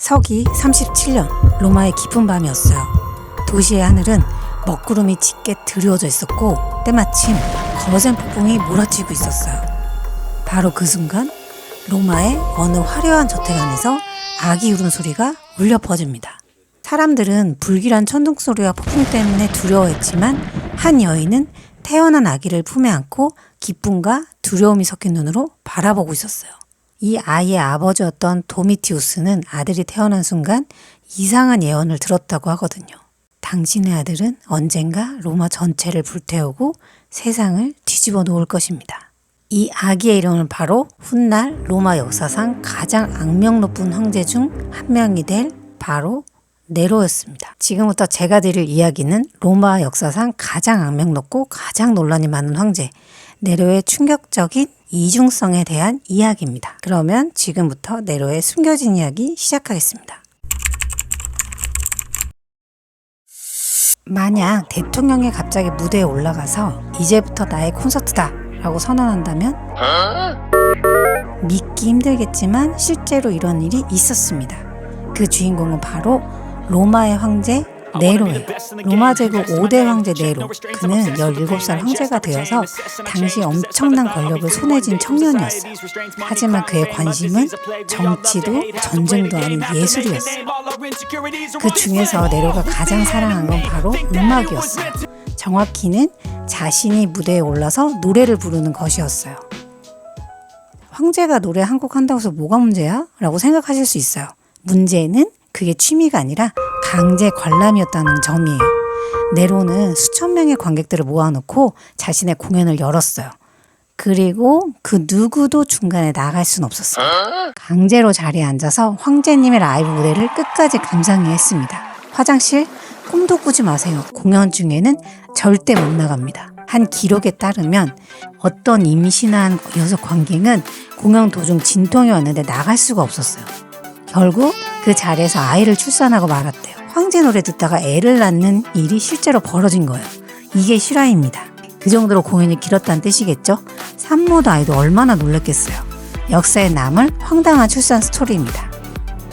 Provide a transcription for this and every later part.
서기 37년 로마의 깊은 밤이었어요. 도시의 하늘은 먹구름이 짙게 드리워져 있었고 때마침 거센 폭풍이 몰아치고 있었어요. 바로 그 순간 로마의 어느 화려한 저택 안에서 아기 울음소리가 울려 퍼집니다. 사람들은 불길한 천둥소리와 폭풍 때문에 두려워했지만 한 여인은 태어난 아기를 품에 안고 기쁨과 두려움이 섞인 눈으로 바라보고 있었어요. 이 아이의 아버지였던 도미티우스는 아들이 태어난 순간 이상한 예언을 들었다고 하거든요. 당신의 아들은 언젠가 로마 전체를 불태우고 세상을 뒤집어 놓을 것입니다. 이 아기의 이름은 바로 훗날 로마 역사상 가장 악명 높은 황제 중 한 명이 될 바로 네로였습니다. 지금부터 제가 드릴 이야기는 로마 역사상 가장 악명 높고 가장 논란이 많은 황제 네로의 충격적인 이중성에 대한 이야기입니다. 그러면 지금부터 네로의 숨겨진 이야기 시작하겠습니다. 만약 대통령이 갑자기 무대에 올라가서 이제부터 나의 콘서트다 라고 선언한다면 믿기 힘들겠지만 실제로 이런 일이 있었습니다. 그 주인공은 바로 로마의 황제 네로예요. 로마 제국 5대 황제 네로. 그는 17살 황제가 되어서 당시 엄청난 권력을 손에 쥔 청년이었어요. 하지만 그의 관심은 정치도 전쟁도 아닌 예술이었어요. 그 중에서 네로가 가장 사랑한 건 바로 음악이었어요. 정확히는 자신이 무대에 올라서 노래를 부르는 것이었어요. 황제가 노래 한 곡 한다고 해서 뭐가 문제야? 라고 생각하실 수 있어요. 문제는 그게 취미가 아니라 강제 관람이었다는 점이에요. 네로는 수천 명의 관객들을 모아놓고 자신의 공연을 열었어요. 그리고 그 누구도 중간에 나갈 수는 없었어요. 강제로 자리에 앉아서 황제님의 라이브 무대를 끝까지 감상해야 했습니다. 화장실 꿈도 꾸지 마세요. 공연 중에는 절대 못 나갑니다. 한 기록에 따르면 어떤 임신한 여성 관객은 공연 도중 진통이 왔는데 나갈 수가 없었어요. 결국 그 자리에서 아이를 출산하고 말았대요. 황제 노래 듣다가 애를 낳는 일이 실제로 벌어진 거예요. 이게 실화입니다. 그 정도로 공연이 길었다는 뜻이겠죠? 산모도 아이도 얼마나 놀랐겠어요. 역사에 남을 황당한 출산 스토리입니다.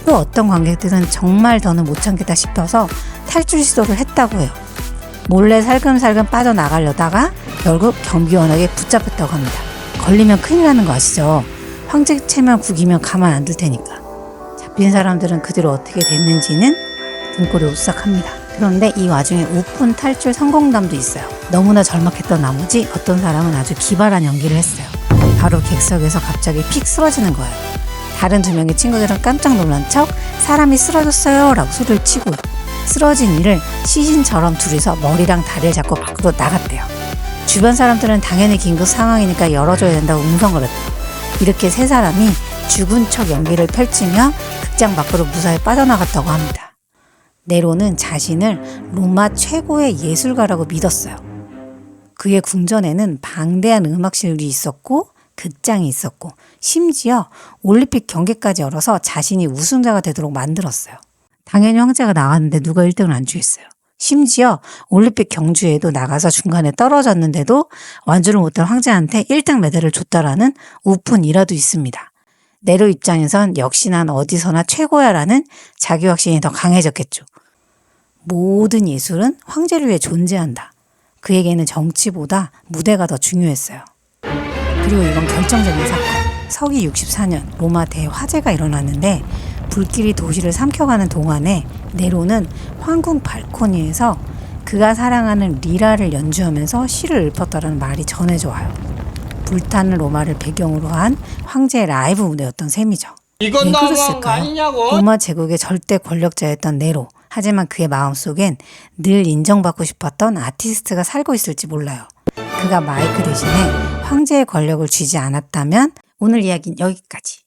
또 어떤 관객들은 정말 더는 못 참겠다 싶어서 탈출 시도를 했다고 해요. 몰래 살금살금 빠져나가려다가 결국 경비원에게 붙잡혔다고 합니다. 걸리면 큰일 나는 거 아시죠? 황제 체면 구기면 가만 안 둘 테니까. 잡힌 사람들은 그대로 어떻게 됐는지는 등골이 오싹합니다. 그런데 이 와중에 우픈 탈출 성공담도 있어요. 너무나 절박했던 나머지 어떤 사람은 아주 기발한 연기를 했어요. 바로 객석에서 갑자기 픽 쓰러지는 거예요. 다른 두 명의 친구들은 깜짝 놀란 척 사람이 쓰러졌어요 라고 소리를 치고 쓰러진 이를 시신처럼 둘이서 머리랑 다리를 잡고 밖으로 나갔대요. 주변 사람들은 당연히 긴급 상황이니까 열어줘야 된다고 웅성거렸대요. 이렇게 세 사람이 죽은 척 연기를 펼치며 극장 밖으로 무사히 빠져나갔다고 합니다. 네로는 자신을 로마 최고의 예술가라고 믿었어요. 그의 궁전에는 방대한 음악실이 있었고 극장이 있었고 심지어 올림픽 경기까지 열어서 자신이 우승자가 되도록 만들었어요. 당연히 황제가 나갔는데 누가 1등을 안 주겠어요. 심지어 올림픽 경주에도 나가서 중간에 떨어졌는데도 완주를 못한 황제한테 1등 메달을 줬다라는 우픈 일화도 있습니다. 네로 입장에선 역시 난 어디서나 최고야 라는 자기 확신이 더 강해졌겠죠. 모든 예술은 황제를 위해 존재한다. 그에게는 정치보다 무대가 더 중요했어요. 그리고 이건 결정적인 사건. 서기 64년 로마 대화재가 일어났는데 불길이 도시를 삼켜가는 동안에 네로는 황궁 발코니에서 그가 사랑하는 리라를 연주하면서 시를 읊었다라는 말이 전해져 와요. 불타는 로마를 배경으로 한 황제의 라이브 무대였던 셈이죠. 이건 너무한 거 아니냐고? 로마 제국의 절대 권력자였던 네로. 하지만 그의 마음속엔 늘 인정받고 싶었던 아티스트가 살고 있을지 몰라요. 그가 마이크 대신에 황제의 권력을 쥐지 않았다면 오늘 이야기는 여기까지.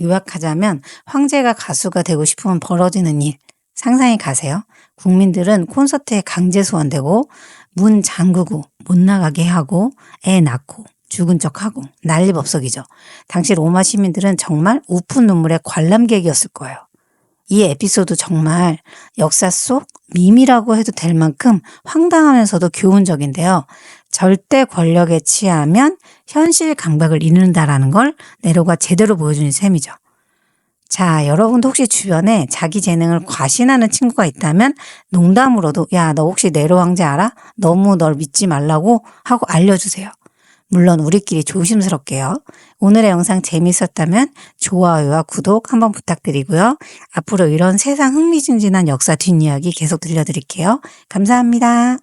요약하자면 황제가 가수가 되고 싶으면 벌어지는 일 상상해 가세요. 국민들은 콘서트에 강제 소환되고 문 잠그고 못 나가게 하고 애 낳고 죽은 척하고 난리법석이죠. 당시 로마 시민들은 정말 우픈 눈물의 관람객이었을 거예요. 이 에피소드 정말 역사 속 밈이라고 해도 될 만큼 황당하면서도 교훈적인데요. 절대 권력에 취하면 현실 감각을 잃는다라는 걸 네로가 제대로 보여주는 셈이죠. 자, 여러분도 혹시 주변에 자기 재능을 과신하는 친구가 있다면 농담으로도 야, 너 혹시 네로 왕제 알아? 너무 널 믿지 말라고 하고 알려주세요. 물론 우리끼리 조심스럽게요. 오늘의 영상 재밌었다면 좋아요와 구독 한번 부탁드리고요. 앞으로 이런 세상 흥미진진한 역사 뒷이야기 계속 들려드릴게요. 감사합니다.